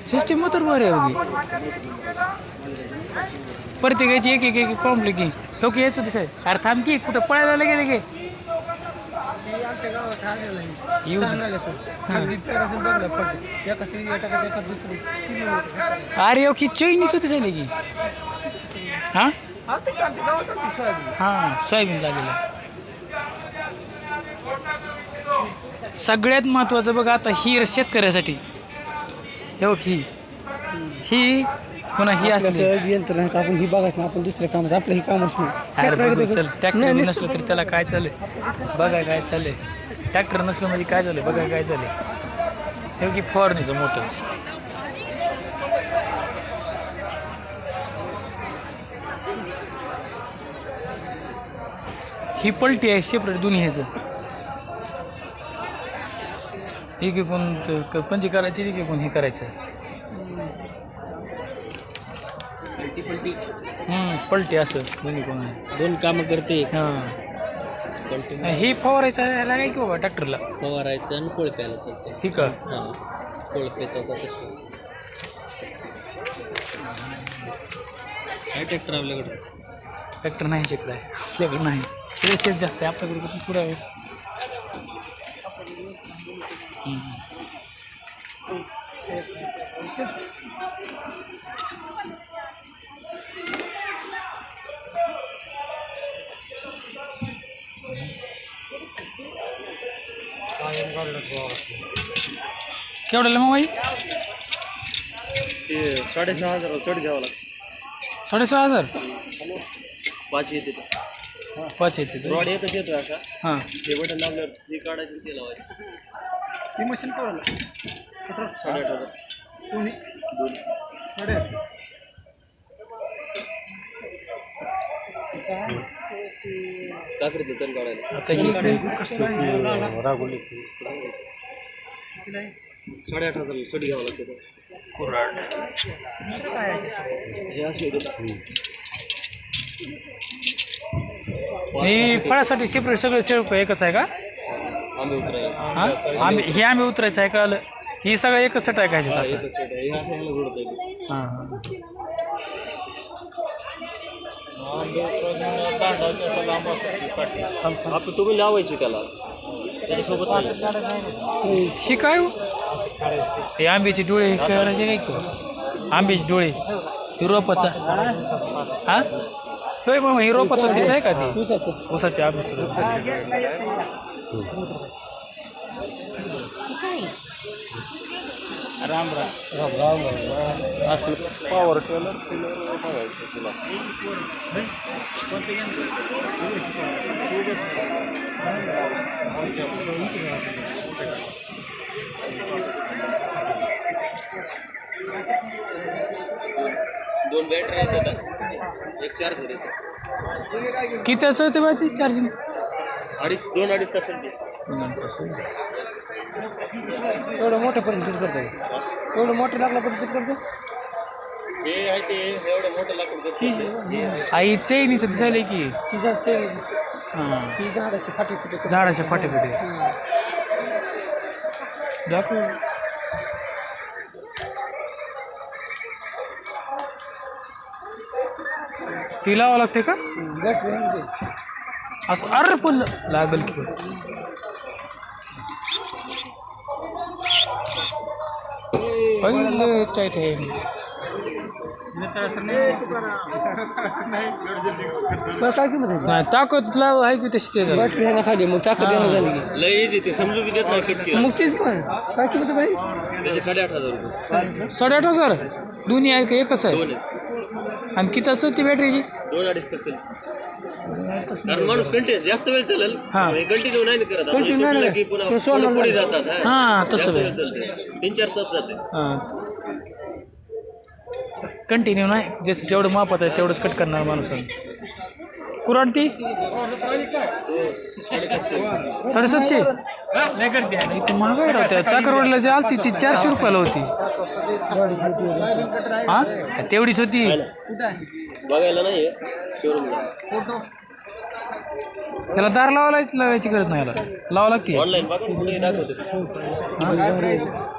System तर बरं आहे बघी प्रत्येकाची एक एक एक पॉम्पले की हो की यायचं दिसाय अरे थांब की कुठं पळायला लगे लगे आमच्या गावात आलेलं आहे येऊ दे. सांगायला सर खाली पेराचं बघलं पडते एका दुसरी अरे हो की चैनीच होती झाली की हां आता की आमच्या गावात आमची सोयाबीन हां सोयाबीन झालेलं सगळ्यात महत्त्वाचं बघ आता ही शेतकऱ्यासाठी हे बघ ही पुन्हा ही असली यंत्र नाही आपण ही बघायचं ना आपण दुसऱ्या कामात आपलं ही कामच अरे बघ नाही चल ट्रॅक्टर नसलं तरी त्याला काय चाललंय बघा काय चाललंय ट्रॅक्टर नसलं म्हणजे काय झालं बघा काय चाललंय हे की फवारणीचं मोठं ही पलटी आहे सेपरेट दोन्ही ह्याचं एक एकूण पंची करायची एक एकूण हे करायचं पलटी असं दोन्ही कोण आहे दोन कामं करते हां हे फवारायचं याला काय की बाबा ट्रॅक्टरला फवारायचं आणि कोळप्याला चालतं ही का हां कोळपे तर कसं काय ट्रॅक्टर आपल्याकडे ट्रॅक्टर नाही ह्याच्याकडे आहे आपल्याकडे नाही शेत जास्त आहे आपल्याकडे कुठून थोडं आहे केवढ्याला मग बाई ते 6,500 सट घ्यावं लागतं 6,500 पाच येते 5 येते रॉड एकच येतो असा हां ते बटन लावल्यावर ते काढायचं ते लावायचं ती मशीन कळलं 8,500 कोणी दोन काय करते तण काढायला आता ही रागवली 8,500 सट घ्यावं लागतं कुऱ्हाड हे असे ही फळासाठी सेपरेट सगळं सेप एकच आहे का आम्ही उतरायला हां आम्ही उतरायचं आहे कळलं ही सगळं एकच सट आहे का ह्याच्यात असं एकच सेट आहे हे असं ह्याला जोडत आहे हां हां आपण तुम्ही लावायची त्याला त्याच्यासोबत नाही ही काय हो हे आंब्याचे डोळे करायचे काय की आंब्याचे डोळे हिरोपाचा हां होय मग हिरोपाचा तीच आहे का ती ऊसाचे आंब्याचे राम राम असं पॉवर टेलर बघायचं तुला दोन बॅटरी आहेत एक चार्जर येतं किती असं ते माहिती चार्जिंग 2-2.5 तास एवढं मोठ्यापर्यंत किती करतो एवढं मोठं लागल्यापर्यंत किती करतो हे आहे ते एवढं मोठं लागतं आईचे निस दिसायला की तिचा ते हां ती झाडाची फाटी फुटे झाडाच्या फाटे दाखव ती लावावं लागते का बॅटरी असं अरे पण लागेल की पहिले टाईट आहे काय किंमत आहे नाही ताकद लाव आहे की तशी ते बॅटरी आहे ना खाली मग ताकद येणं झाली की लई ते समजू की देत नाही कटकी मग तेच काय किंमत आहे बाई त्याचे 8,500 रुपये 8,500 दोन्ही आहे का एकच आहे दोन आहे आणि किती असतं ती बॅटरीची 2-2.5 तास कारण माणूस कंटिन्यू जास्त वेळ चालेल हां. कंटिन्यू नाही करत आपण Continue नाही तुटलं ना. की पुन्हा तो सोडून पुढे जातं. जातात हां जास्त तसं वेळ आहे चालते 3-4 तास जाते कंटिन्यू नाही जसं जेवढं मापात आहे तेवढंच कट करणार माणूस कुराड ती 750 इथे महागाई राहते चाकरवाडीला जी आलती ती 400 रुपयाला होती हां तेवढीच होती बघायला नाही शोरूमला त्याला दार लावायची गरज नाही याला लावा लागते ऑनलाईन बघा ना, कुठे दाखवते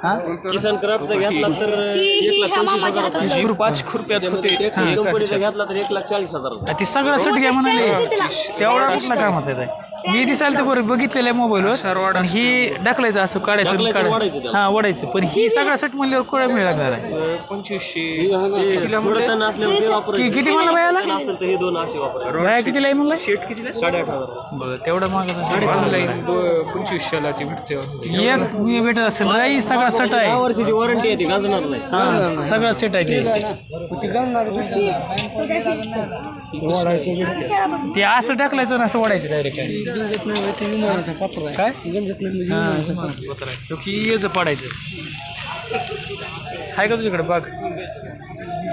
हां किसान क्राफ्टचा घेतला तर 1,25,000 5 रुपयात होते कंपनीचा घेतला तर 1,40,000 ती सगळं सट घ्या म्हणाले तेवढा कुठला कामाचा आहे मी दिसायला तर बरं बघितलेलं आहे मोबाईलवर आणि ही ढकलायचं असं काढायचं हां ओढायचं पण ही सगळा सट म्हणल्यावर कोळा मिळ लागणार आहे 2500 किती मला बायाला असेल तर हे दोन असे वापरा बाया कितीला आहे म्हणलं शेट कितीला 8,500 बरं तेवढं मागत ऑनलाईन 2500ला ती भेटते एक मी भेटत असेल बाई सगळा सट 10 आहे वर्षाची वॉरंटी आहे ती गाजणार नाही हां सगळं सेट आहे ते असं टाकलायचं ना असं ओढायचं डायरेक्ट काय याचं पाडायचं आहे का तुझ्याकडे बाग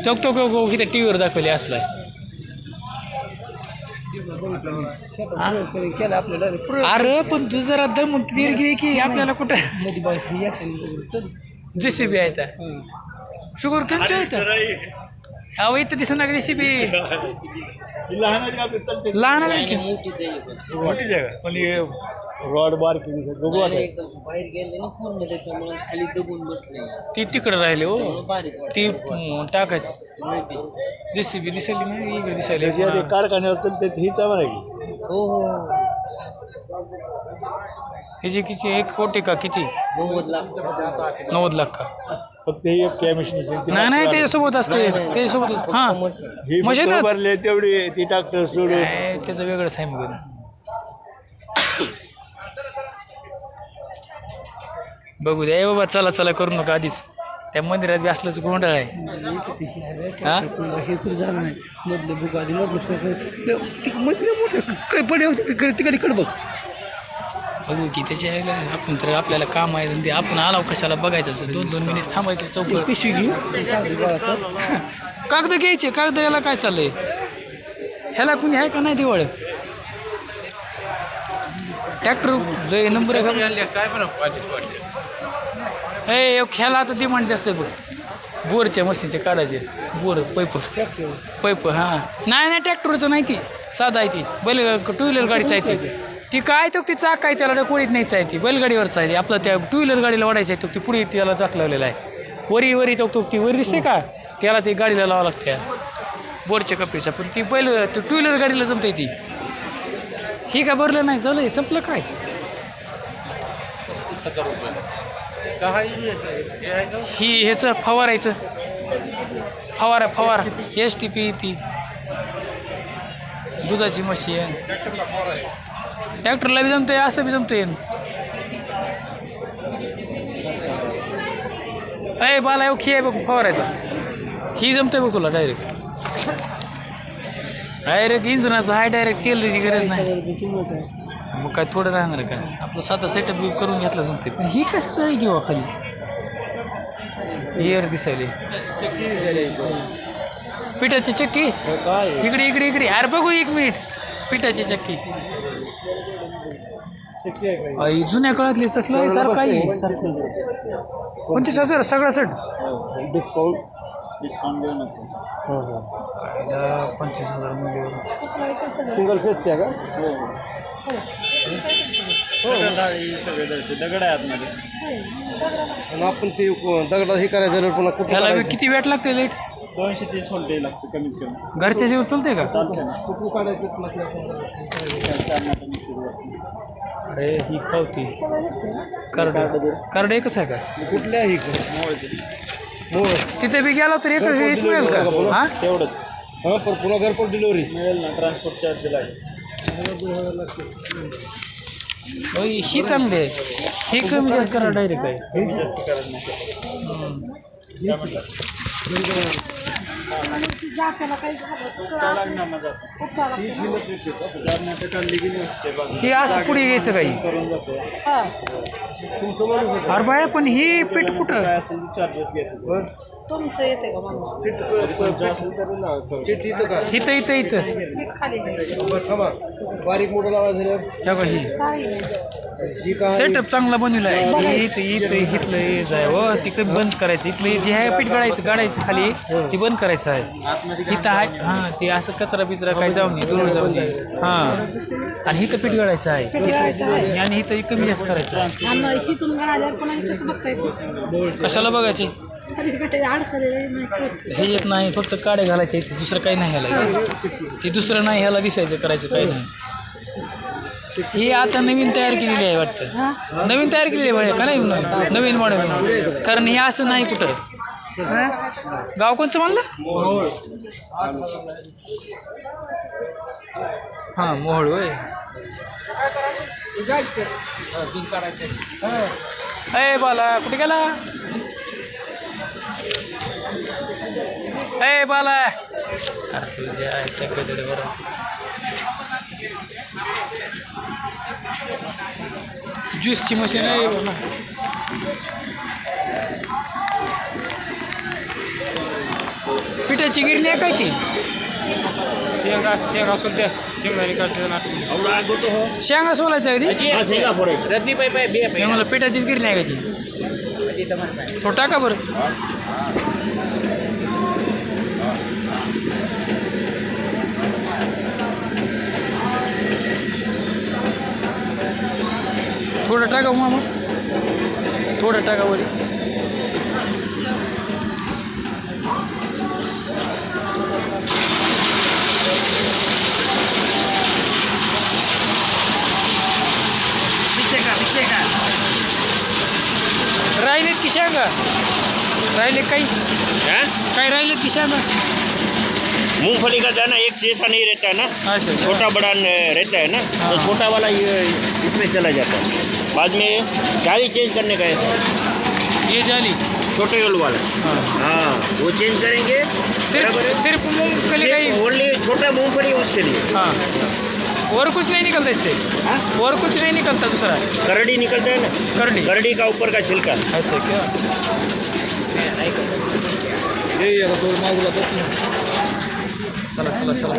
तो इथे टी व्हीवर दाखवले असलाय अरे पण तू जरा दम दीर्घ की आपल्याला कुठं जेसीबी आहे त्या शुगर किती आहे अहो इथं दिसत ना जेसीबी लहान आहे की मोठी जागा पण रॉड बार बघू बाहेर गेले ना पूर्ण त्याच्यामुळे खाली दबून बसले ती तिकडे राहिले हो बारीक ती टाकायची जेसीबी दिसायली नाही इकडे दिसायली कारखान्यावर तर ही चांगला आहे हो हो ह्याची किती 1 कोटी का किती 90 लाख का फक्त ही एक कॅमिशन नाही त्याच्यासोबत असते त्याच्यासोबत हां मशीनच भरले तेवढी ती ट्रॅक्टर सोडून काय त्याचं वेगळंच आहे मग बघू द्या बाबा चला करू नका आधीच त्या मंदिरात बी असलंच गोंधळ आहे हां मधले बुक आधी मधले मोठे पडे होते तिकडे बघ बघू की त्याच्या आपण तर आपल्याला काम आहे आणि ते आपण आलाव कशाला बघायचं असं 2-2 मिनिट थांबायचं चौकड पिशवी घेऊ कागद घ्यायचे कागद याला काय चाललंय ह्याला कुणी आहे का नाही दिवाळ ट्रॅक्टर नंबर काय पण ए ह्याला आता डिमांड जास्त आहे बघ बोरच्या मशीनचे काढायचे बोर पैप हां नाही ट्रॅक्टरचं नाही ती साधा आहे ती टू व्हीलर गाडीचं आहे ती काय तो ती चाक आहे त्याला कोळीत नाहीच आहे ती बैलगाडीवरच आहे आपलं त्या टू व्हीलर गाडीला वाढायचं आहे तो ती पुढे त्याला चाक लावलेला आहे वरी ती वरी दिसते का त्याला ती गाडीला लावावं लागते बोरच्या कपीच्या पण ती टू व्हीलर गाडीला जमते ती ही काय भरलं नाही झालं संपलं काय ही ह्याचं फवारायचं फवारा STP ती दुधाची मशीन ट्रॅक्टरला बी जमते असं बी जमते अय बाला येऊ खी आहे बघ फवारायचा ही जमते बघ तुला डायरेक्ट इंजनाचं हाय डायरेक्ट तेल त्याची गरज नाही मग काय थोडं राहणार का आपलं साधा सेटअप बी करून घेतला जमते पण ही कशी चळी घेऊ खाली एअर दिसायले पिठाची चक्की इकडे अरे बघू 1 मिनिट पिठाची चक्की जुन्या काळातलीच असलं सारखं काही 25,000 सगळा सेट डिस्काउंट देऊनच 25,000 मध्ये सिंगल फेसचे आहे का दगड आहे आतमध्ये आणि आपण ते दगडात हे करायचं झालं पुन्हा कुठं त्याला किती वेट लागते लेट 230 व्होल्टेज लागतं कमीत कमी घरच्या जीव चालते का चालतं ना कुठून काढायचं अरे ही खावती कार्ड एकच आहे का कुठल्याही तिथे बी गेला तर एकच मिळेल का हां तेवढंच हां पण पुन्हा घरपोच डिलिव्हरी मिळेल ना ट्रान्सपोर्ट चार्ज लागेल ही चांगली आहे ही कमी जास्त करा डायरेक्ट आहे जास्त करत नाही ही असं पुढे घ्यायचं काही अरे बाया पण ही पीठ कुठं चार्जेस घेतो तुमचं येते का मला इथं खाली बारीक मोठं लावायचं ही काही सेटअप चांगला बनवला आहे. इथलं हे जाय हो ती कधी बंद करायचं. इथलं जे आहे पीठ गाडायचं खाली ती बंद करायचं आहे. इथं आहे हां ते असं कचरा बिचरा काय जाऊन नये दूर जाऊन नये हां. आणि इथं पीठ गाडायचं आहे आणि इथं कमी जास्त करायचं आहे. कशाला बघायचे हे येत नाही फक्त काड्या घालायच्या इथे दुसरं काही नाही ह्याला. ते दुसरं नाही ह्याला दिसायचं करायचं काही नाही. ही आता नवीन तयार केलेली आहे वाटतं. नवीन तयार केलेली आहे का नाही नवीन मॉडेल. कारण हे असं नाही कुठं. गाव कोणचं म्हणलं हां मोहोळ होय. अय बाला कुठे गेला ए बाला अरे तुझ्या आईच्या कधी बरं ज्यूसची मशीन आहे बाबा. पिठाची गिरणी आहे काय ती शेंगा सुद्धा शेंगा सोलायचं आहे ती मला पिठाचीच गिरणी आहे का ती थोडं टाका बरं. थोडं टाका मामा थोडं टाका वर. राहिलेत की शेंगा राहिले काही काय राहिलेत की शेंगा. मूंगफली का दाना एक जैसा नहीं रहता है ना. अच्छा छोटा बड़ा रहता है ना. तो छोटा वाला ये इसमें चला जाता है. बाद में जाली चेंज करने का है. ये जाली छोटे होल वाला हाँ वो चेंज करेंगे. सिर्फ मूंगफली का ही ओनली छोटा मूंगफली उसके लिए. हाँ और कुछ नहीं निकलता इससे. हाँ और कुछ नहीं निकलता दूसरा. करड़ी निकलता है ना. करड़ी करड़ी का ऊपर का छिलका. ऐसे क्या चला चला चला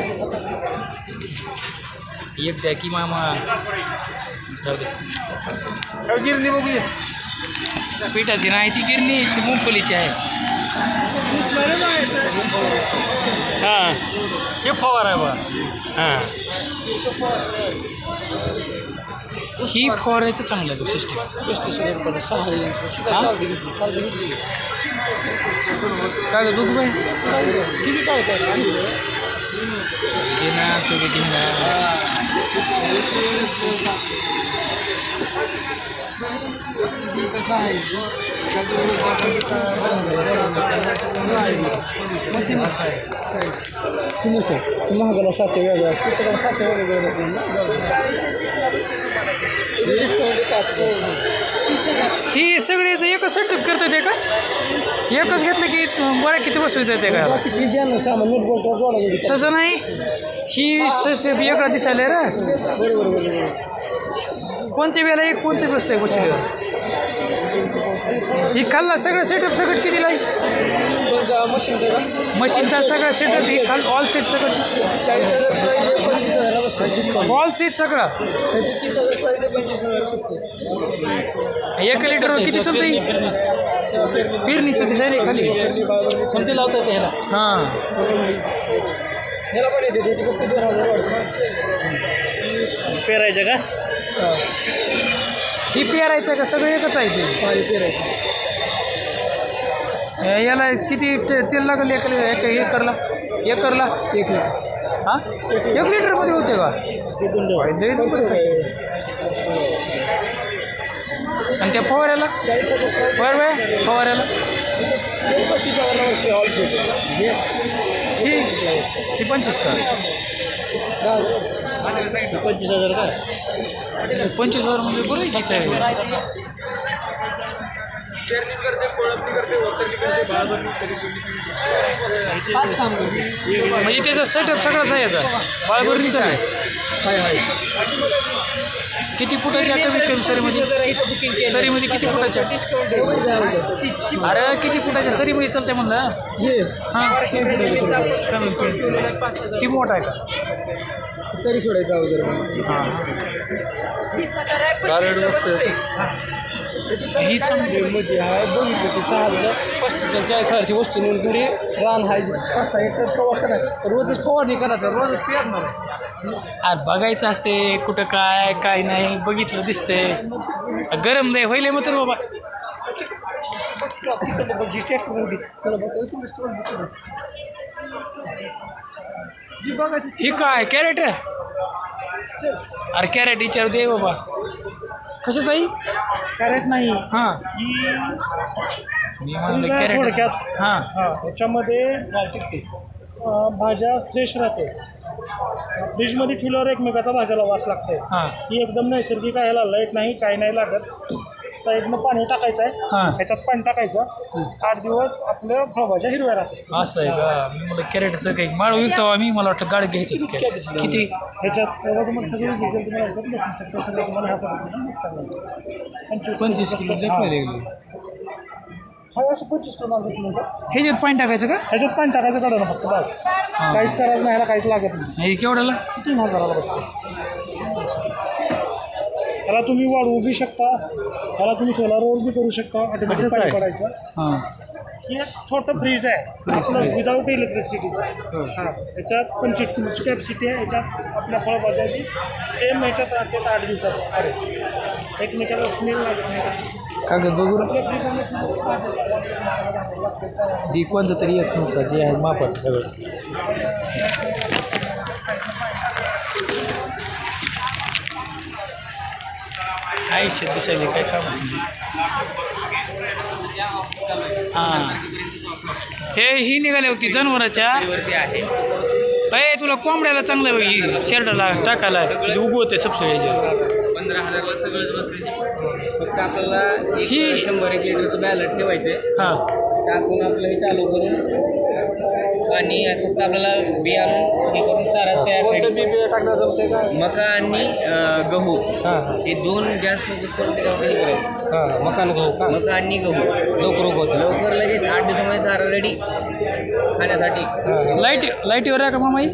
एक द्या की मामा जाऊ दे. गिरणी बघूया. पिठाची नाही ती गिरणी ती मूंगफलीची आहे. हाँ हे फवार आहे बा. हाँ ही फवारायचं चांगलं आहे सिस्टीम. 35,000 काय दूध बाई किती काय घे ना तुम्ही घे ना. महागाला 7 वेगळा पुस्तकाला 7 ही सगळीच एकच सेटअप करतात ते का एकच घेतलं की बऱ्याकीची वस्तू देते का. द्या ना सामान नोट बोलतो जोडा. तसं नाही ही सेटअप वेगळा दिसायला रे. कोणत्या वेळेला एक कोणत्या बसतं आहे बसले ही खाल्ला सगळं सेटअप सगळं किती लाई मशीनचं का मशीनचा सगळा सेटअप ही खाल ऑल सेट सगळं 40,000 ऑल सेट सगळा 1 लिटरवर किती चालतं. पेरणीचं दिसायला खाली समजे लावता येते ह्याला. हां ह्याला पण येते त्याची फक्त 2,000 वाढतं. पेरायचं का. ही पेरायचं का सगळं एकच आहे ते. पाणी पेरायचं. याला किती तेल लागेल एकरला 1 लिटर हां 1 लिटरमध्ये होते का. आणि त्या फवाऱ्याला 40,000 बरं फवाऱ्याला 35,000 ऑल ही 25 का 25,000 का. 25,000 म्हणजे बरं आहे की काय. म्हणजे त्याचा सेटअप सगळाच आहे याचा बाळभरणीचा आहे. किती फुटाच्या कमीत कमी सरीमध्ये किती फुटाच्या अरे किती फुटाच्या सरीमध्ये चालते म्हणलं. हां कमी ती मोठा आहे का सरी सोडायचं अगोदर हां ही चांगली मध्ये आहे बघितलं की 6,000-35,000-40,000ची वस्तू नेऊन घरी रान आहे 5-6 एकर प्रवास करायचा रोजच फवारणी करायचं रोजच पेरणार अरे बघायचं असते कुठं काय काय नाही बघितलं दिसतंय गरम लय होईल मग तर बाबा ही काय कॅरेट अरे कॅरेट विचारू दे बाबा कशाच आहे कॅरेट नाही हां मी म्हणलं कॅरेट थोडक्यात हां ह्याच्यामध्ये टिकते भाज्या फ्रेश राहते फ्रीजमध्ये ठेवल्यावर एकमेकाचा भाज्याला वास लागतोय हां ही एकदम नैसर्गिक आहे ह्याला लाईट नाही काही नाही लागत साईडनं पाणी टाकायचं आहे हां ह्याच्यात पाणी टाकायचं 8 दिवस आपल्या फळभाज्या हिरव्या राहतात असं आहे का मी म्हणलं कॅरेटचं काही माळ विकतो आम्ही मला वाटलं गाडी घ्यायची किती ह्याच्यात तुम्हाला सगळं डिटेल तुम्हाला ह्याच्यात बसून शकतो सगळं तुम्हाला ह्या पद्धतीने निघतात 25 किलो दाखवायला लागली हा असं 25 किलो माल बसून नंतर ह्याच्यात पाणी टाकायचं का ह्याच्यात पाणी टाकायचं काढा ना फक्त बस काहीच करायचं नाही ह्याला काहीच लागत नाही हे केवढ्याला 3,000ला बसतो ह्याला तुम्ही वाढवू बी शकता ह्याला तुम्ही सोलारवर बी करू शकता ऑटोमॅटिक पाणी पडायचं हां ही एक छोटं फ्रीज आहे विदाऊट इलेक्ट्रिसिटीचं हां याच्यात 25 किलोची कॅपॅसिटी आहे याच्यात आपल्या फळभाज्याची सेम ह्याच्यात राहते 8 दिवसात अरे एकमेकाला स्मेल लागत नाही कागद बघू आपल्या दी कोणतं तरी एक नुसार जे आहे मापाचं सगळं आयुष्यात दिसायले काय काम हां हे ही निघाली होती जनावराच्या अय तुला कोंबड्याला चांगलं बघ शर्टाला टाकायला म्हणजे उगवते सबसिडीचे 15,000ला सगळंच बसते फक्त आपल्याला ही 100-1 लिटरचं बॅलर ठेवायचं हां टाकून आपलं हे चालू करून आणि फक्त आपल्याला बिया हे करून चाराच तयार कोणतं बी बिया टाकणं जमतंय का मका आणि गहू हां हे दोन जास्त फोकस करून त्याच्यावर हे करायचं हां मकान गहू का मका आणि गहू लवकर उगवतं लवकर लगेच 8 दिवसामध्ये चारा रेडी खाण्यासाठी लाईटीवर आहे का मामाई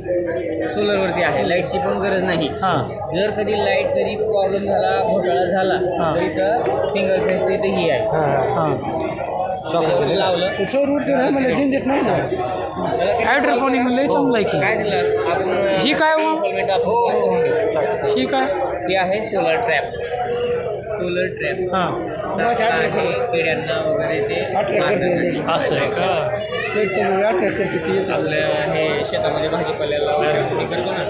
सोलरवरती आहे लाईटची पण गरज नाही हां जर कधी लाईट कधी प्रॉब्लेम झाला घोटाळा झाला हां. तर इथं सिंगल फेस इथे ही आहे हां त्याच्यावर लावलं सौरवरती नाही मला झंझट नाही ना त्याला काही हायड्रोपोनिक लय चांगलं आहे की काय दिलं आपण ही काय हो? इन्स्टॉलमेंट आपण करून घेऊ. ही काय ही आहे सोलर ट्रॅप हां आहे किड्यांना वगैरे ते मारण्यासाठी असं आहे का आपल्या हे शेतामध्ये भाजीपाल्याला वगैरे करतो ना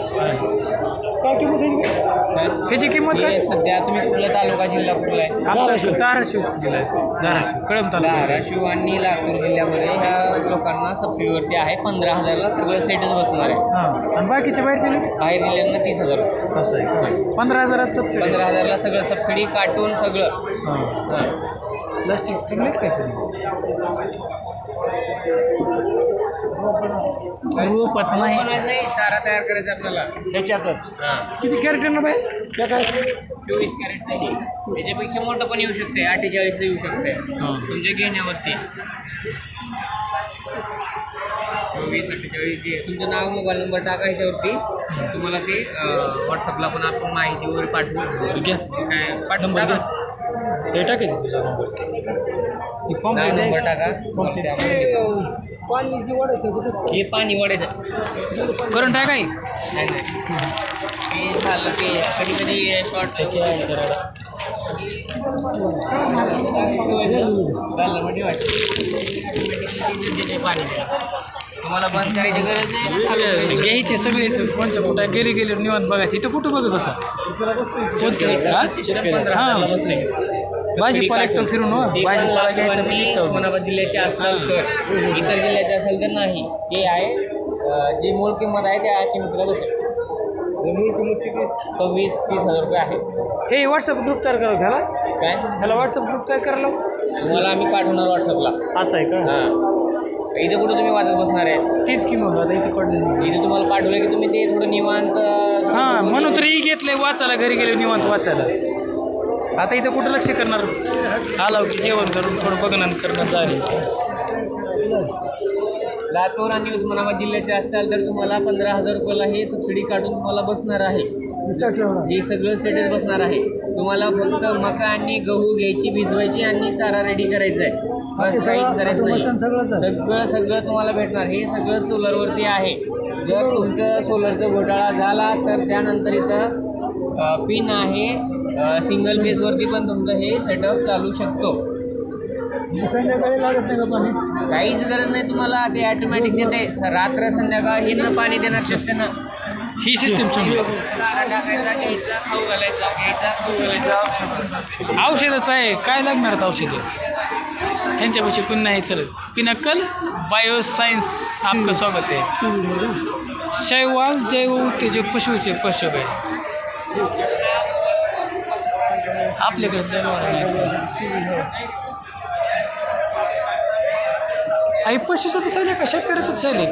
काय किंमत आहे काय? ह्याची किंमत काय हे सध्या तुम्ही कुठला तालुका जिल्हा कुठला आहे आमचा धाराशिव जिल्हा आहे धाराशिव कळम तालुका धाराशिव आणि लातूर जिल्ह्यामध्ये ह्या लोकांना सबसिडीवरती आहे 15,000ला सगळं सेटच बसणार आहे हां आणि बाकीचे बाहेरचे लोक? बाहेर जिल्ह्यांना 30,000 रुपये असं आहे 15,000 सबसिडी 15,000ला सगळं सबसिडी काटून सगळं हां हां प्लास्टिक चांगलेच काय तरी रोपाचं नाही नाही चारा तयार करायचा आपल्याला ह्याच्यातच हां किती कॅरेटनं बाहेर त्या काय 24 कॅरेट नाही त्याच्यापेक्षा मोठं पण येऊ शकते 48 येऊ शकते हां तुमच्या घेण्यावरती 24-48 जे तुमचं नाव मोबाईल नंबर टाका ह्याच्यावरती तुम्हाला ते व्हॉट्सअपला पण आपण माहिती वगैरे पाठवू घ्या काय पाठवून नंबर टाका घ्या हे टाकायचं तुझा नंबर नाव नंबर टाका ते आपण घेऊ. पाणी जी वाढायचं हे पाणी वाढायचं करंट आहे काय नाही नाही ते झालं की कधी कधी शॉर्ट पाणी द्या तुम्हाला बंद करायची गरज नाही घ्यायचे सगळेच कोणच्या कुठं घरी गेले निवांत बघायचं इथं कुठं बघत बसा भाजीपाला एकदम फिरून हो भाजीपाला घ्यायचा मी निघतो उस्मानाबाद जिल्ह्याचे असतात तर इतर जिल्ह्याचे असेल तर नाही ते आहे जे मूळ किंमत आहे त्या किंमतीला बसेल मूळ किंमत किती 26-30 हजार रुपये आहे हे व्हॉट्सअप ग्रुप तयार करा ह्याला काय ह्याला व्हॉट्सअप ग्रुप तयार करायला तुम्हाला आम्ही पाठवणार व्हॉट्सअपला असं आहे का हां इथं कुठं तुम्ही वाचत बसणार आहे तीच किंमत आता इथे पडलं इथे तुम्हाला पाठवलं की तुम्ही ते थोडं निवांत हां म्हणून तरी घेतलंय वाचायला घरी गेले निवांत वाचायला आता इथं कुठं लक्ष करणार आलाव की जेवण करून थोडं बघणं करणं झाले लातूर आणि उस्मानाबाद जिल्ह्याचे असाल तर तुम्हाला 15,000 रुपयाला हे सबसिडी काढून तुम्हाला बसणार आहे. हे सगळं स्टेटस बसणार आहे. तुम्हाला फक्त मका आणि गहू घ्यायची, भिजवायची आणि चारा रेडी करायचा आहे. बस काहीच करायचं नाही. सगळं तुम्हाला भेटणार. हे सगळं सोलरवरती आहे. जर तुमचं सोलरचा घोटाळा झाला तर त्यानंतर इथं पिन आहे. सिंगल फेजवरती पण तुमचं हे सेटअप चालू शकतो. संध्याकाळी लागत नाही का पाणी? काहीच गरज नाही तुम्हाला. ते ऑटोमॅटिक देते. रात्र संध्याकाळ हे न पाणी देणार शकते ही सिस्टीम चांगली टाकायचा, घ्यायचा, खाऊ घालायचा, घ्यायचा, खाऊ घालायचा. औषधच आहे. काय लागणार आहेत औषधं? ह्यांच्यापाशी पण नाही चालत. पिनक्कल बायो सायन्स आपलं स्वागत आहे. शैवाल जैव उत्तेजक पशुचे पोषक आहे. आपल्याकडे जनावर नाही. आई पशुचं दिसायले का शेतकऱ्याचं दिसायले?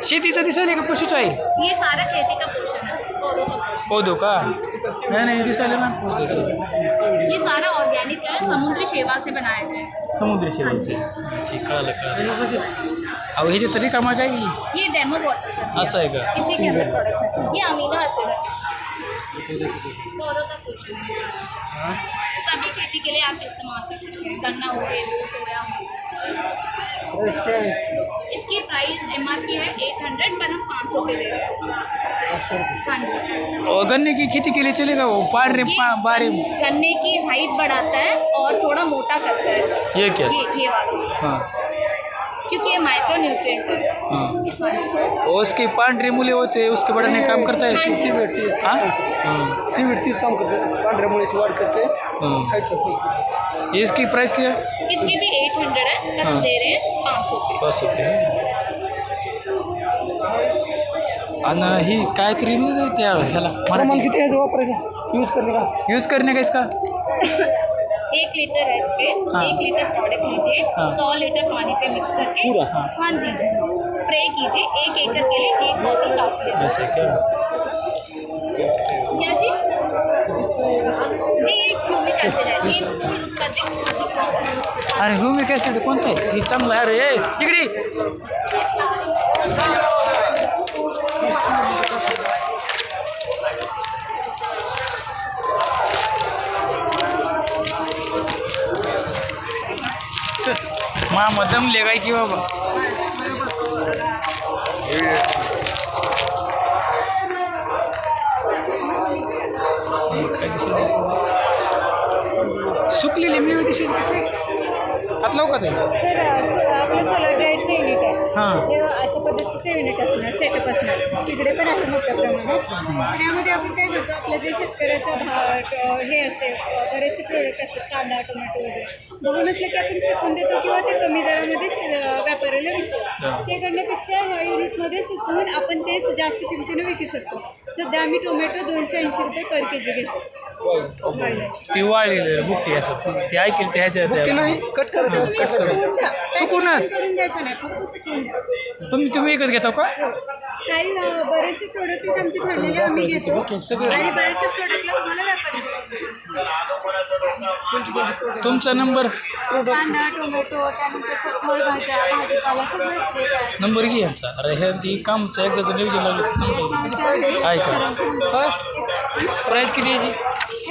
शेतीचं दिसायले का पशुचं आहे? ये सारा खेती का पोषण है, पौधों का पोषण। पौधो का? नाही दिसायले ना पोषण. ये सारा ऑर्गेनिक है, समुद्री शैवाल से बनाया गया है। समुद्री शेतीचे. कळालं. अहो ह्याचे तरी कामा काय? ये डेमो बॉटल्स है, असं आहे का? इसी के अंदर प्रोडक्ट्स है। ये अमीनो एसिड है, पौधों का पोषण है। सभी खेती के लिए आप इस्तेमाल कर सकते हैं। गन्ना हो गए, वो सोया हो गया। इसकी प्राइस MRP है 800 पर हम 500 पे दे रहे हैं। हाँ जी। और गन्ने की खेती के लिए चलेगा वो बारे गन्ने की हाइट बढ़ाता है और थोड़ा मोटा करता है। ये क्या? ये वाला। हाँ क्योंकि ये माइक्रो न्यूट्रिएंट है। हाँ. हाँ जी। और उसकी पांढरे मूले होते हैं उसके बढ़ाने का काम करता है. हाँ जी। हाँ सीवीड काम करते हैं, पांढऱ्या मुळ्याची वाढ करते. हाँ. इसकी प्राइस क्या है? इसकी भी 800 है, बस हाँ. दे रहे हैं 500 पे। 500 रुपये. आणि ही काय क्रीम त्या ह्याला प्रमाण किती आहे वापरायचं यूज करणे का इसका 1 लीटर है इस पे। हाँ. 1 लीटर प्रोडक्ट लीजिए, हाँ. 100 लीटर पानी पे मिक्स करके पूरा? हाँ जी स्प्रे कीजिए। 1 एकड़ के लिए 1 बॉटल काफ़ी है। ऐसा क्या? क्या जी? जी ये ह्यूमिक एसिड है, ये फूल उत्पादक। अरे ह्यूमिक ॲसिड कोणतं आहे? हे चांगलं आहे. अरे तिकडे मामा दमले काय की बाबा. काय दिसेल? सुकलेले मेवे दिसेल का काय? हात लावू का ते? सर आपलं सोलर ड्राईडचं युनिट आहे. हां. तेव्हा अशा पद्धतीचं युनिट असणार, सेटअप असणार. तिकडे पण आहे मोठ्या प्रमाणात. तर यामध्ये आपण काय करतो, आपलं जे शेतकऱ्याचा हे असते, बरेचसे प्रोडक्ट असतात, कांदा, टोमॅटो वगैरे. बघून असलं की आपण फेकून देतो किंवा ते कमी दरामध्ये व्यापाऱ्याला विकतो. ते करण्यापेक्षा ह्या युनिटमध्ये सुकवून आपण ते जास्त किमतीनं विकू शकतो. सध्या आम्ही टोमॅटो 280 रुपये पर के जी घेतो. ती वाळलेली बुट्टी असं ती ऐकेल ते ह्याच्यात कट करायचं. सुकवून द्या. सुकवूनच? पॅकेजिंग करून द्यायचं नाही, फक्त सुकवून द्या. तुम्ही विकत घेता का? हो. काही बरेचसे प्रोडक्ट आमचे ठरलेले आम्ही घेतो आणि बरेचसे प्रोडक्टला तुम्हाला व्यापारी देतो. तुमचा नंबर कांदा, टोमॅटो, त्यानंतर फळभाज्या, भाजीपाला सगळंच जे काय असेल. नंबर घे यांचा. अरे हे ती कामचं एकदा जर नियोजन लागलं तर चांगलं आहे. ऐका. प्राईस किती याची? हे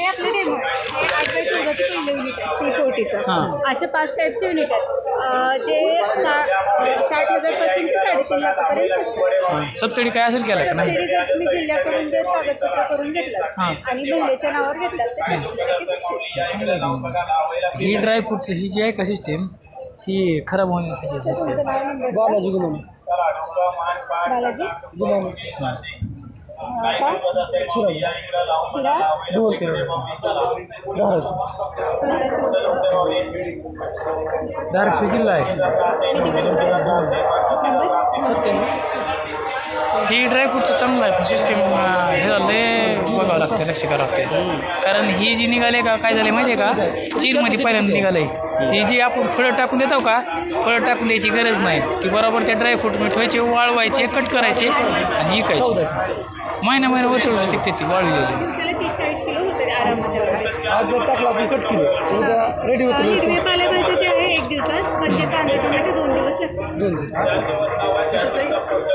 आपलं डेमो आहे. हे 8x14चं पहिलं युनिट आहे, C40चं. हां. असे 5 टाईपचे युनिट आहेत जे 60,000पासून ते 3.5 लाखापर्यंत असतात. सबसिडी काय असेल केला का नाही? सबसिडी जर तुम्ही जिल्ह्याकडून जर कागदपत्र करून घेतलात हां. आणि महिलेच्या नावावर घेतलात तर 35% सबसिडी. ही ड्रायफ्रूटची ही जी आहे का सिस्टीम ही खराब होणे त्याच्यासाठी. तुमचं नाव नंबर बालाजी गुलाम. बालाजी गुलाम. हां. का शिरा धाराशिव जिल्हा आहे. ही ड्रायफ्रूटचं चांगलं आहे पण सिस्टीम हे लय बघावं लागते, लक्ष करावं लागते. कारण ही जी निघाले का काय झाले माहिती आहे का, चीनमध्ये पहिल्यांदा निघाले. ही जी आपण फळं टाकून देतो का, फळं टाकून द्यायची गरज नाही. ती बरोबर ते ड्रायफ्रूट ठेवायचे, वाळवायचे, कट करायचे आणि विकायचे. महिना वर्ष टिकते ती वाळलेली. दिवसाला 30-40 किलो होते आरामात. आज जर टाकला आपण कट केलं रेडी होतं. हिरवे पालेभाज्या जे आहे 1 दिवसात, म्हणजे कांदा टोमॅटो 2 दिवस लागतात.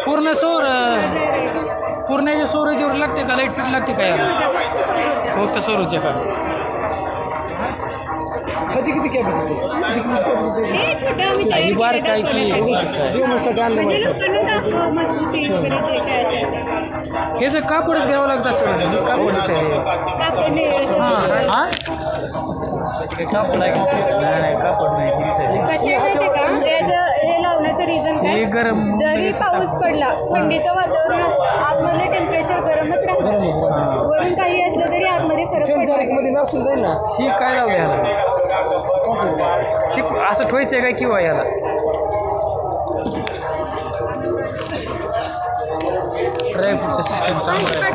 पूर्ण सौर पूर्ण याच्या सौर ऊर्जेवर लागते का लाईट फिट लागते का याला फक्त सौर ऊर्जा का ह्याची किती कॅपॅसिटी हे छोटं आम्ही काही तयार बार केलं काय की दाखवण्यासाठी. डेमोसाठी आणलं म्हणजे माझं. लोकांना दाखव मजबूती वगैरे जे काय असेल ते. हे जर कापडच घ्यावं लागतं असं कापड दिसायला कापड नाही असं हां हां कापड आहे नाही कापड नाही दिसायला कसे आहे माहिती आहे का याचं हे लावण्याचं रिझन काय हे गरम जरी पाऊस पडला थंडीचं वातावरण असलं आतमधलं टेम्परेचर गरमच राहतं वरून काही असलं तरी आतमध्ये फरक पडतो मध्ये नसून जाईल ना. ही काय लावलं याला ही असं ठेवायचं आहे काय किंवा याला ड्रायफ्रूटचं सिस्टम चांगलं आहे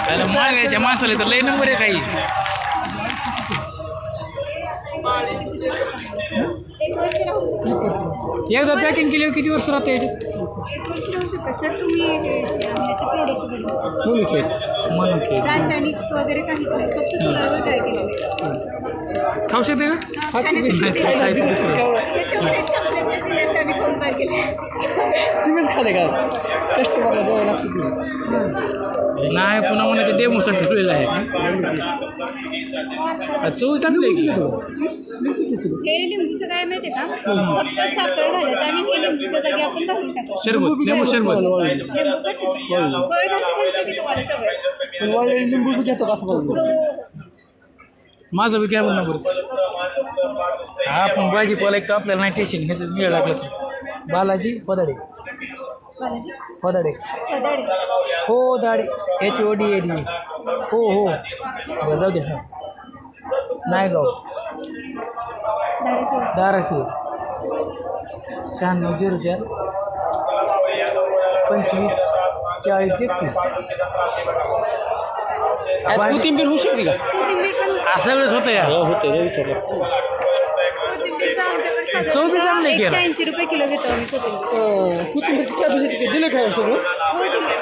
त्याला मागायच्या माणसाला तर लय नंबर आहे काही एक वर्ष राहू शकतो एकदा पॅकिंग केल्यावर किती वर्ष राहतं याच्यात एक वर्ष राहू शकतं सर तुम्ही असे प्रोडक्ट बनवा म्हणून की रासायनिक वगैरे काहीच नाही फक्त सोलारवर ट्राय केलेलं खाऊ शकते का त्याच्यामुळे संपले तर दिले असते आम्ही कोण पार केले तुम्हीच खाले का कस्टमरला द्यावं लागतं नाही पुन्हा म्हणायचं डेमोसाठी ठेवलेलं आहे चव चांगली आहे की हे लिंबूचं काय माहिती आहे का फक्त साखर घालायचं आणि हे लिंबूच्या जागी आपण घालून टाकायचं शरबत लिंबू शरबत लिंबू फळभाजी बनते की तुम्हाला सवय पण वाळलेली लिंबू बी घेतो कसं बघ माझं बी काय म्हणणं बरं हा पण भाजीपाला एक तर आपल्याला नाही टेन्शन ह्याचं मिळ लागलं तर बालाजी पदाडे पदाडे सदाडे हो दाडे HODAD हो हो बरं जाऊ दे हां नायगाव धाराशिव 9604 25 40 31 कोथिंबीर होऊ शकते का कोथिंबीर पण सगळंच होतं यार होते रे विचारलं कोथिंबीरचा आमच्याकडे चव बी चांगली आहे केला. 180 रुपये किलो घेतो आम्ही कोथिंबीर कोथिंबीरची कॅपॅसिटी काय दिलं का सगळं हो दिले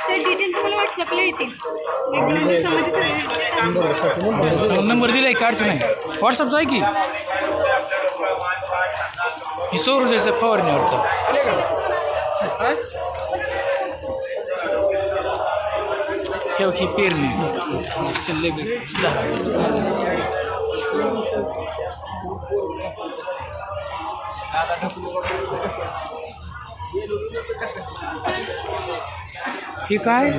सर डिटेल तुम्हाला व्हॉट्सअपला येतील 1-2 दिवसामध्ये सगळे नंबर दिला आहे काढचं नाही व्हॉट्सअपचं आहे की ही सौर ऊर्जेचं फवारणी वाटतं ठेव ही पेरणी ही काय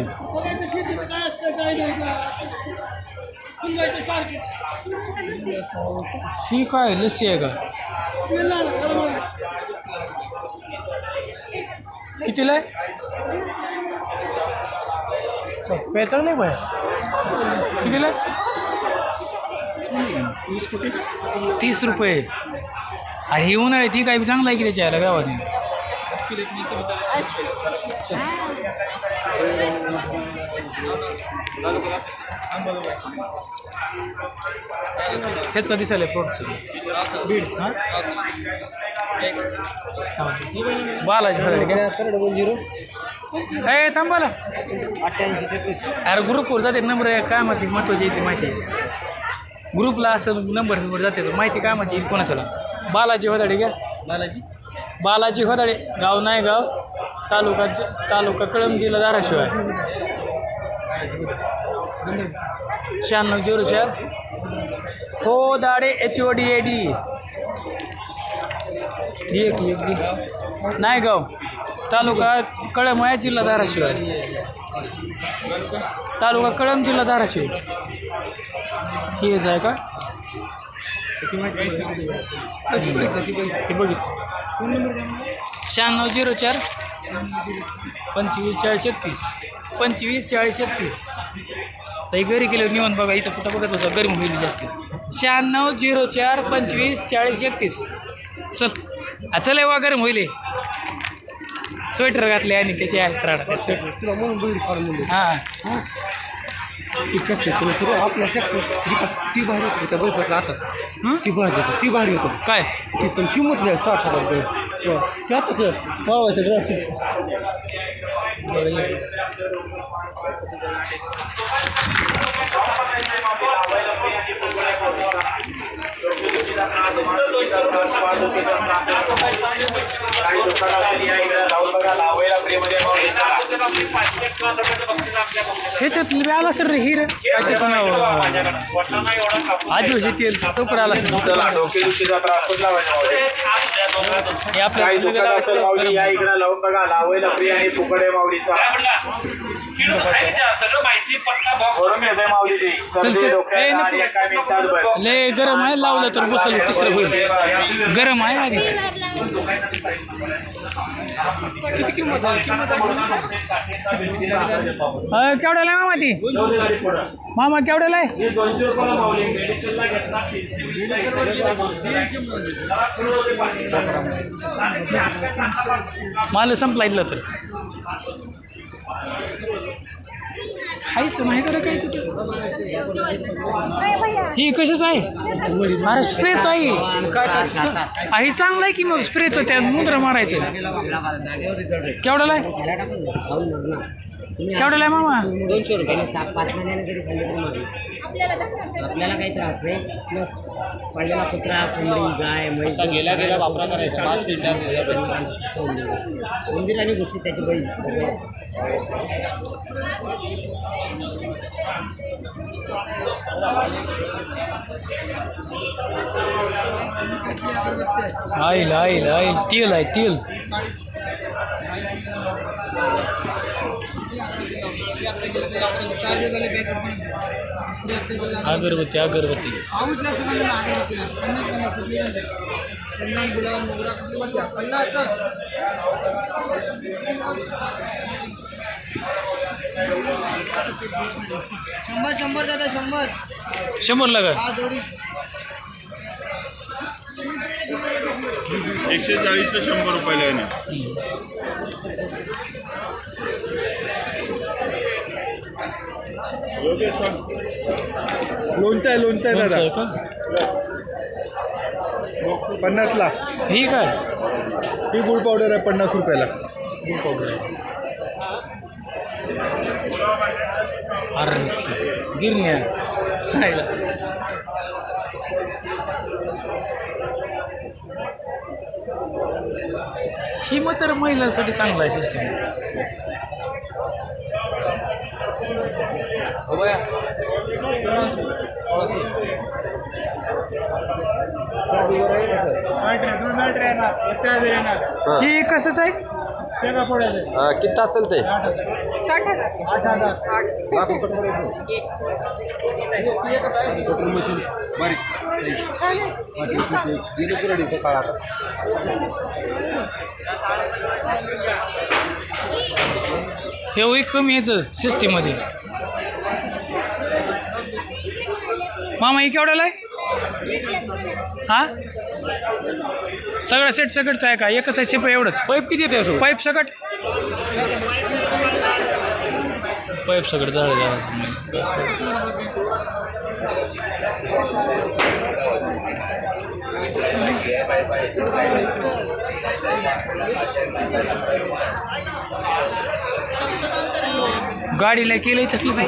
ही काय लस्सी आहे का कितीला आहे पेट्रोल नाही बाहेर कितीला 30 रुपये अरे ही उन्हाळ्यात ती काय चांगलं आहे की त्याच्या यायला गावात हेच दिसायला प्रोडक्ट बीड हां बालाजी ए थांबाला अरे ग्रुपवर जाते नंबर काय महत्वाची येते माहिती ग्रुपला असं नंबर जाते माहिती काय माझी कोणाच्याला बालाजी होदाडे घ्या बालाजी होदाडे गाव नाही गाव तालुका कळमदीला धाराशिव आहे 9604 हो दाडे HODAD नाही गाव तालुका कळम आहे जिल्हा धाराशिव आहे तालुका कळम जिल्हा धाराशिव हेच आहे का ते बघितलं 9604 25 40 31 25 40 31 तर घरी गेल्यावर निवांत बघा इथं कुठं बघत होतं गरम होईल जास्त 9604 25 40 31 चल वा गरम होईल स्वेटर घातले आणि त्याची आयस राडा तुला म्हणून बैल फार म्हणले हां ती ट्रॅक्टर आपल्या ट्रॅक्टर ती भारी होती त्या बैल आता ती भारी होतं काय ती पण किंमत नाही 60,000 रुपये ते आताच पळवायचं ग्राफिक ह्याच्यात बी आला सर रे हिर काय त्याचं नाव आदिवासी तेल चौकड आला सर हे आपल्या लय गरम आहे लावलं तर बसल तिसरं होईल गरम आहे आधीच किती किंमत आहे केवढ्याला आहे मामा ती मामा केवढ्याला आहे माल संपला इथलं तर हायच नाही करा काही कुठे ही कशाच आहे अरे स्प्रेच आहे ही चांगलं आहे की मग स्प्रेचं त्या मुंद्रा मारायचं केवढ्याला आहे केवढ्याला आहे मामा 200 रुपये 5 महिन्याने तरी खाल्ली तरी मागली आपल्याला काही त्रास नाही प्लस पडलेला कुत्रा कोंबडी गाय म्हैस गेल्या वापरा करायचा 5 मिनिटात उंदीर आणि घुशी त्याची बैल आईल आईल आईल तेल आहे तेल अगरबत्ती अगरबत्ती शंभर दादा 100 लगा 140चं 100 रुपयाला आहे ना लोणचं आहे दादा 50ला ही काय ही गुळ पावडर आहे 50 रुपयाला गुळ पावडर अरे गिरण्या ही मग तर महिलांसाठी चांगलं आहे सिस्टम ही कसंच आहे किती तास चालते 8,000 मशीन बारीक काळात हे वय कमी याचं सिस्टीममध्ये मामा ही केवढ्याला आहे हा सगळं सेट सकटचं आहे का एकच आहे शिप एवढंच पाईप किती येते असं पाईप सकट पाईप सकट झालं गाडीला केलंय तसलं ते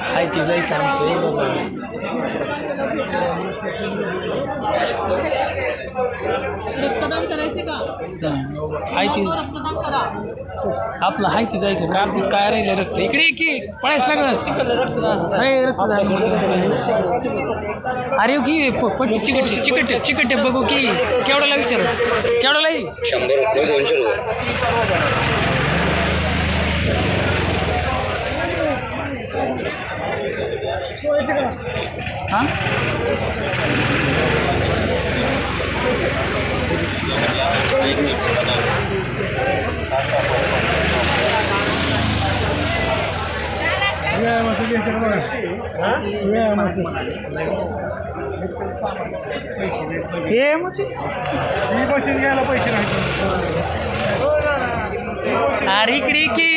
हाय ती जायचं आमचं रक्तदान करायचे का हाय ती रक्तदान करा आपलं हाय ती जायचं का आपलं काय राहिलं रक्त इकडे की पळायच लागलं रक्तदान अरे की पट्टी चिकट बघू की केवढ्याला विचार केवढ्याला 100 रुपये 200 रुपये हां हे म्हणजे ही मशीन घ्यायला पैसे नाही. अरे इकडे की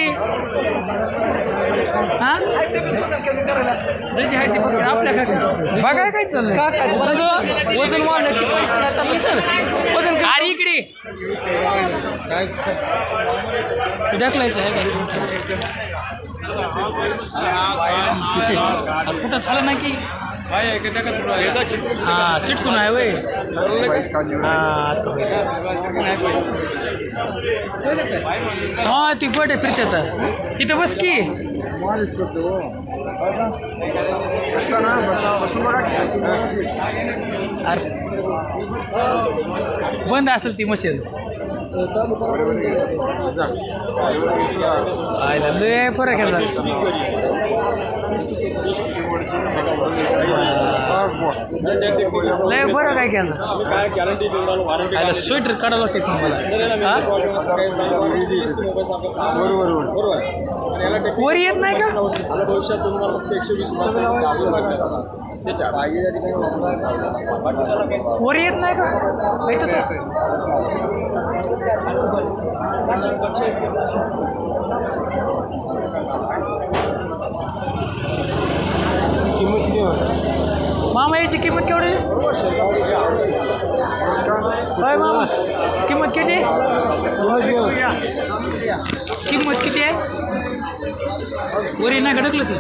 हा बघा काय चाललंय वजन वाढण्याची वजन अरे इकडे ढकलायचं आहे का कुठं झालं ना की हा चिटकून आहे वय हा ती गोटे फिरतात तिथं बस की अरे बंद असेल ती मशीन लय फरक आहे लय फरक आहे घ्यायला स्वेटर काढावं लागते तुम्हाला वर येत नाही का वर येत नाही का भेटच असतं मामा याची किंमत केवढी होय मामा किंमत किती किंमत किती आहे वरी नाही का ढकलं ते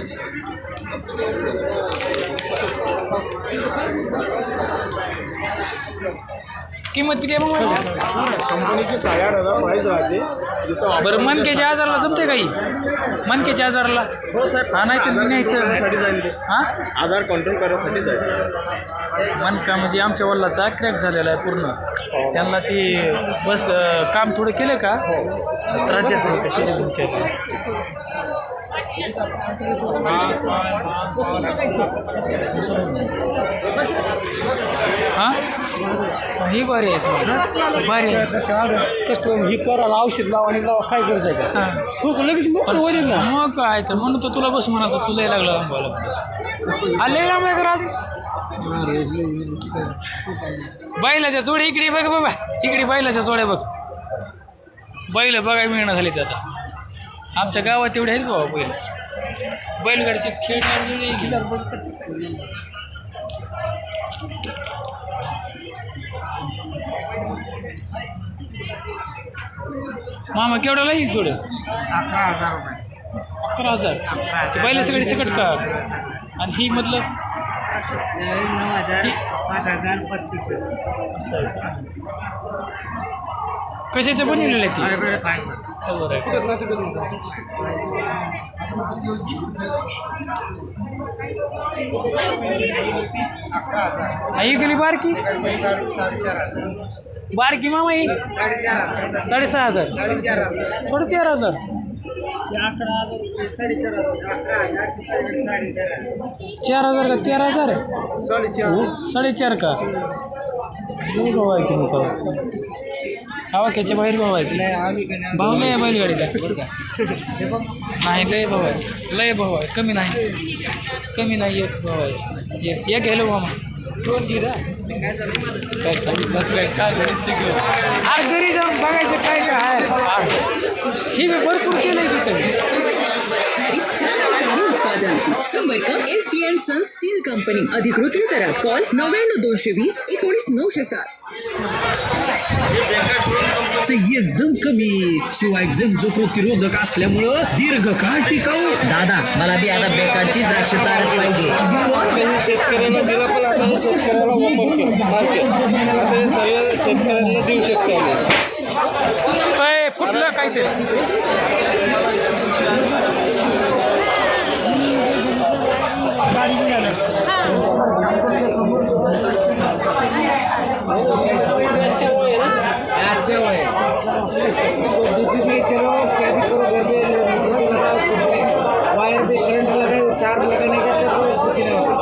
किंमत किती आहे मग कंपनीची 6,500 प्राईस राहते. बरं मनकेच्या आजारला जमते काही मनकेच्या आजारला हो सर. हा नाही तर न्यायचं जाईल ते हां आजार कंट्रोल करण्यासाठी जाईल. मनका म्हणजे आमच्या वल्लाचा क्रॅक झालेला आहे पूर्ण त्यांना ती बस काम थोडं केलं का त्रास जास्त होते त्याच्या विचार हां ही भारी आहे भारी आहे कसं ही करायला औषध लावा आणि लावा काय करायचं आहे का हां खूप लगेच मोकळं होईल ना मग काय तर म्हणून तर तुला बस म्हणा तुला लागलं आंबाला आले का बैलाच्या जोड्या इकडे बघ बाबा इकडे बैलाच्या जोड्या बघ बैल बघायला मिळणार झाली ते आता आमच्या गावात एवढे आहेत बाबा बैल बैलगाडीचे खेळ मामा केवढ्याला ही जोड 11,000 रुपये. 11,000 ते बैल सगळे सकट का आणि ही मधलं 9,000 5,000 3500. कशाचं बनवलेलं आहे ती बरं फायबर. बरं आहे ही गेली बारकी 4,500. बारकी मामा ही 4,500. 6,500 4,500. थोडं 13,000 11,000 रुपये 4,500. 4,000 का 13,000 4,500 का लई भाव आहे की मग आवाक्याच्या बाहेर भाव आहे भाव लय आहे बैलगाडीला नाही लय भाव आहे लय भाव आहे कमी नाही एक भाव आहे एक घ्यायला मामा दोन घे अरे घरी जाऊन बघायचं काय काय आहे ही भरपूर केलं उत्पादन संपर्क SBN सन स्टील कंपनी अधिकृत वितरक कॉल 99 220 19 907 एकदम कमी शिवाय गंज प्रतिरोधक असल्यामुळं दीर्घकाळ टिकाऊ. दादा मला बी आता बेकारची द्राक्ष तारच पाहिजे. शेतकऱ्यांना दिला पण आता हे शेतकऱ्याला ओपन केलं मार्केट आता हे सर्व शेतकऱ्यांना देऊ शकतो आम्ही. फुटलं काहीतरी वायर पे करंट लगाए तार लगाने का तो कुछ नहीं होता.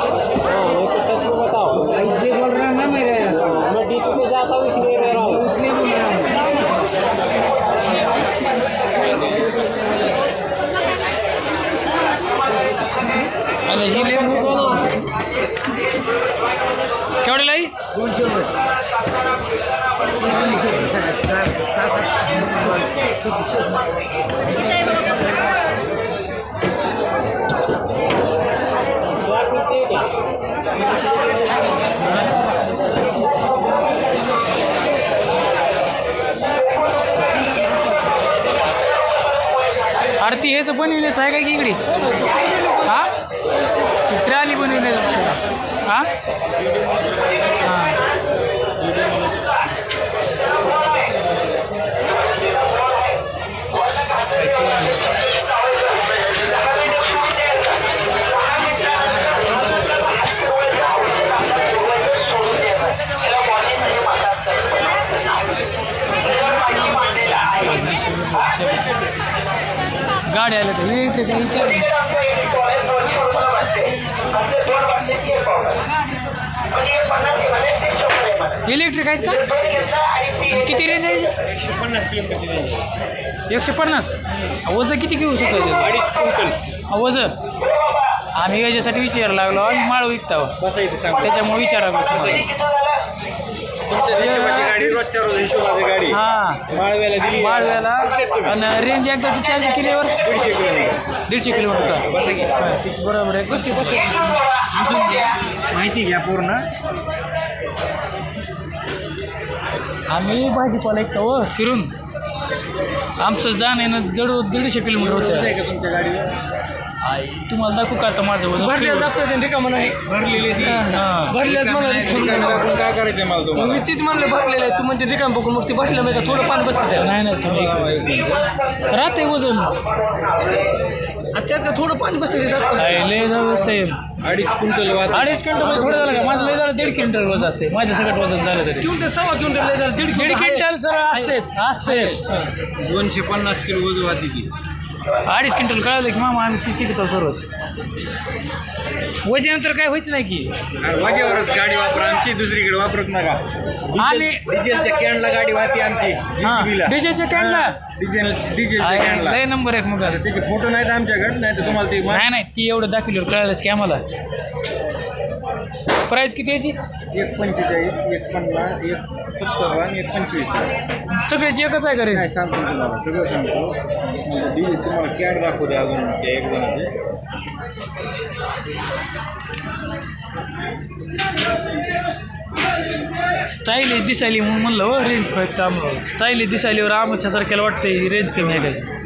इसलिए बोल रहा ना मेरे मैं डीपी पे जाता हूँ इसलिए रह रहा हूँ इसलिए बोल रहा हूँ. अरे ही लय केवढ्याला ही 200 रुपये आरती हेच बनविण्याचं आहे काय की इकडे हा ट्रॅली बनविण्याचं हा गाडी आल्या तर विचार इलेक्ट्रिक आहेत का किती रेंज आहे 150 किलोमीटरची रेंज 150 वजन किती घेऊ शकतो 2.5 क्विंटल वजन आम्ही याच्यासाठी विचारायला लागलो आम्ही माळ विकता त्याच्यामुळे विचारायला गाडी रोजच्या रोज हिशोबाची गाडी हां माळव्याला आणि रेंज एकदाची चार्जिंग केल्यावर 150 किलोमीटर बरोबर आहे बस माहिती घ्या पूर्ण आम्ही भाजीपाला ऐकतो हो फिरून आमचं जाण येणं 150 किलोमीटर होतं का तुमच्या गाडीवर तुम्हाला दाखवू का आता माझं वजन भरलेलं दाखवते रिकामं नाही भरलेली ती भरल्याच मला काय करायचं मला तुम्हाला मी तीच म्हणलं भरलेलं आहे तू म्हणते रिकाम बघून मग ते भरलं नाही का थोडं पाणी बसतं नाही तुम्ही राहते वजन त्यात का थोडं पाणी बसतं लय जाऊ सेम 2.5 क्विंटल 2.5 क्विंटल थोडं झालं का माझं लय झालं 1.5 क्विंटल वजन असते माझ्या सगळं वजन झालं तरी क्विंटल 1.25 क्विंटल लय झालं 1.5 क्विंटल सर असतेच 250 किलो वजन वाहते ती 2.5 क्विंटल कळालं की मामा आम्ही किती घेतो सर्वच वजनंतर काय व्हायचं नाही की वाजेवरच गाडी वापरा आमची दुसरीकडे वापरत नका आम्ही डिझेलच्या कॅनला गाडी वाहते आमची JCB ला डिझेलच्या कॅनला डिझेलच्या कॅनला लय नंबर एक मग त्याचे फोटो नाहीत आमच्याकडे नाही तर तुम्हाला ते नाही ती एवढं दाखवल्यावर कळालंच की आम्हाला प्राईस किती याची 1.45 1.50 1.70 आणि 1.25 सगळ्याची एकच आहे का रे काय सांगतो तुम्हाला सगळं सांगतो तुम्हाला कॅड दाखवते अजून ते एक जणाचे स्टाईल दिसायली म्हणून म्हणलं हो रेंज त्यामुळं स्टाईल दिसायलीवर आमच्यासारख्याला वाटतंय ही रेंज कमी आहे काय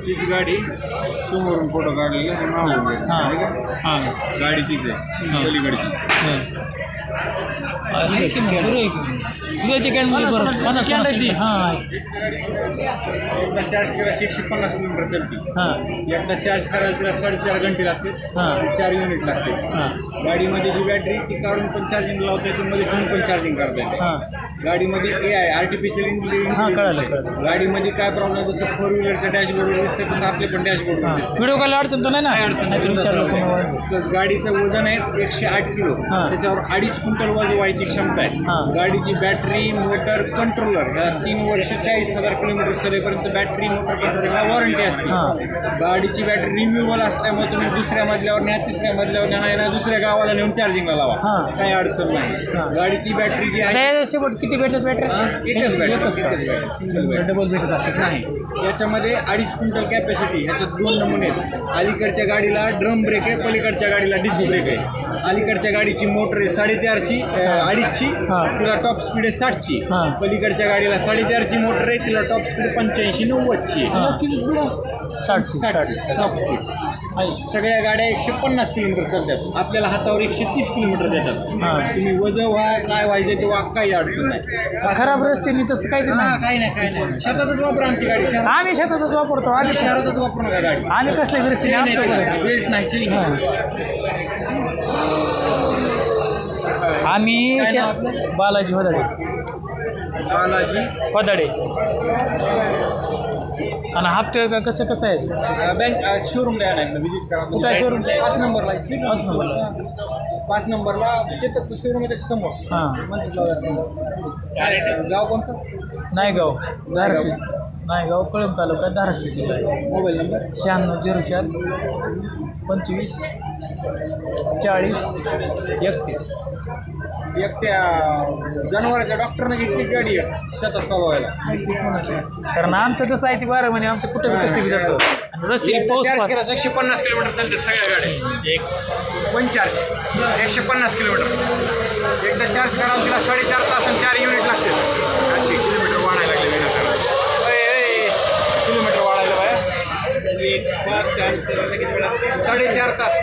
तीच गाडी समोरून फोटो काढलेले हां गाडी तीच आहे पलीकडची कॅनमध्ये बरं हां एकदा चार्ज करायला 150 किलोमीटर चालते हां एकदा चार्ज करायला तिला 4.5 घंटे लागते हां 4 युनिट लागते गाडीमध्ये जी बॅटरी ती काढून पण चार्जिंग लावता येते मध्ये ठेवून पण चार्जिंग करता येते हां गाडीमध्ये AI आर्टिफिशियल इंटेलिजन्स कळालं गाडीमध्ये काय प्रॉब्लेम जसं 4 व्हीलरच्या डॅशबोर्डवर दिसतं तसं आपले पण डॅशबोर्डवर दिसतं व्हिडिओ कॉल अडचण तर नाही ना अडचण नाही विचारलं प्लस गाडीचं वजन आहे 108 किलो त्याच्यावर 2.5 क्विंटल वजन व्हायची क्षमता आहे गाडीची बॅटरी मोटर कंट्रोलर ह्या 3 वर्ष 40,000 किलोमीटर चालेपर्यंत बॅटरी मोटर कंट्रोलरला वॉरंटी असते गाडीची बॅटरी रिन्युएबल असल्यामुळे तुम्ही दुसऱ्या मजल्यावर न्या तिसऱ्या मजल्यावर न्या दुसऱ्या गावाला नेऊन चार्जिंगला लावा काही अडचण नाही गाडीची बॅटरी जी आहे शेवट किती भेटत बॅटरी एकच बॅटरी डबल भेटत असत नाही याच्यामध्ये 2.5 क्विंटल कॅपॅसिटी ह्याच्यात 2 नमुने आहेत अलीकडच्या गाडीला ड्रम ब्रेक आहे पलीकडच्या गाडीला डिस्क ब्रेक आहे अलीकडच्या गाडीची मोटर आहे 4.5ची 2.5ची तिला टॉप स्पीड आहे 60ची पलीकडच्या गाडीला 4.5ची मोटर आहे तिला टॉप स्पीड 85-90ची आहे 60 टॉप स्पीड सगळ्या गाड्या 150 किलोमीटर चालतात आपल्याला हातावर 130 किलोमीटर देतात तुम्ही वजन व्हा काय व्हायचं तेव्हा काही अडचण नाही खराब रस्त्याने तसं काही काही नाही शेतातच वापरा आमची गाडी आम्ही शेतातच वापरतो आम्ही शहरातच वापरू नका गाडी आम्ही कसल्या रस्ते वेट नाही आम्ही बालाजी होदाडे आणि हप्ते कसं आहे बँक शोरूम द्या नाही विजिट करा कुठं शोरूम 5 नंबरला चेतक शोरूम आहे त्याच्या समोर गाव कोणतं नायगाव धाराशिव नायगाव कळंब तालुका धाराशिव जिल्हा मोबाईल नंबर 9604 25 40 31. एकट्या जनावरांच्या डॉक्टरने घेतली गाडी आहे शेतात चालवायला. कारण आमचं जसं आहे ती 12 महिने आमचं कुठं बी कसं बी जातो रस्ते पाऊस चार्ज पाहत. केला 150 किलोमीटर चालतात सगळ्या गाड्या. एक 150 किलोमीटर एकदा चार्ज करावं तिला 4.5 तास आणि 4 युनिट लागते. 800 किलोमीटर वाढायला लागले किलोमीटर वाढायला बाया. एक बार चार्ज करायला किती वेळ लागते? 4.5 तास.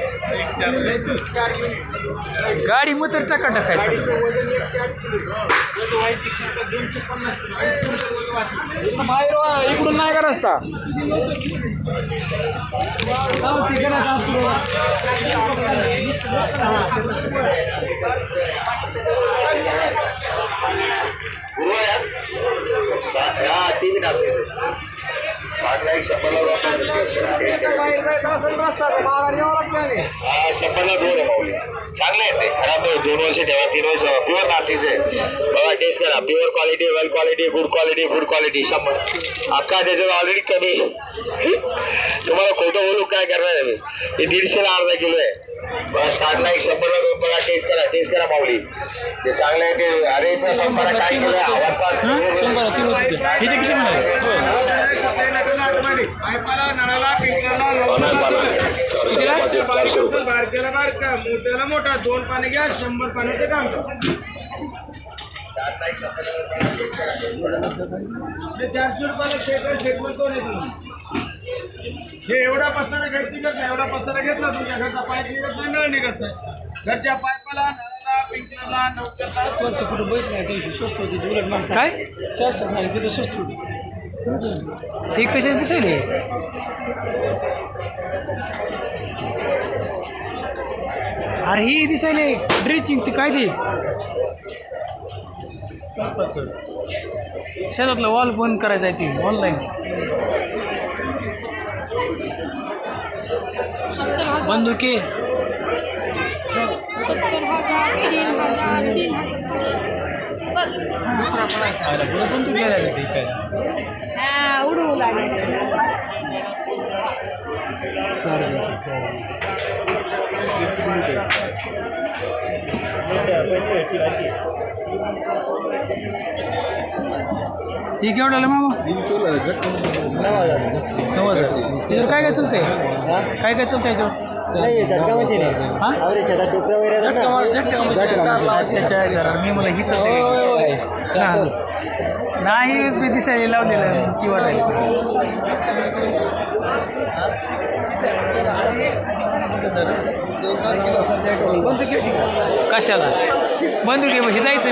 4 युनिट. गाडी मग तर टाका टाकायचं. इकडून नाही का रस्ता? शंभरला 2 आहे माऊली. चांगले आहेत ते, खराब नाही. 2 वर्ष ठेवा, 3 वर्ष प्युअर नाशिकचे बघा, टेस्ट करा. Pure quality, well quality, good quality, food quality. 100 अख्खा त्याच्यावर ऑलरेडी कमी. तुम्हाला खोटं बोलू काय करणार आहे मी. हे 150ला अर्धा किलो आहे. बस 60ला 100ला 2 बघा. टेस्ट करा माऊली. ते चांगलं आहे ते. अरे इथं 100ला काय केलं आवाज 100ला 3 होते. हिचे किती म्हणाले? मोठ्याला मोठा 2 पाणी घ्या 100 पाण्याचं काम. 400 रुपयाला शेटवर कोण आहे तुम्ही? हे एवढा पसारा घ्यायची का? एवढा पसारा घेतला तुमच्या घरचा पाईप निघत नाही, नळ निघत नाही. घरच्या पाईपाला नळाला पिंकरला नवक्याला स्वच्छ कुठं बैठ नाही. त्याची स्वस्त होती उलट माणसं काय 400 सांगितलं तिथं स्वस्त होती. हे कशाच दिसायले? अरे ही दिसायले ड्रेचिंग ती काय ते शेतातलं वॉल बंद करायचं आहे ती ऑनलाईन. बंदुके 70,000 बंदुके लागले ते काय उडवू लागले. ही केवढ्याला मामा? 9,000. त्याच्यावर काय काय चालतंय? काय काय चालतंय याच्यावर? त्याच्या ह्याच्यावर मी मला ही चालते नाही USB दिसायला लावलेलं ती वाटायला. कशाला बंदुकी जायचं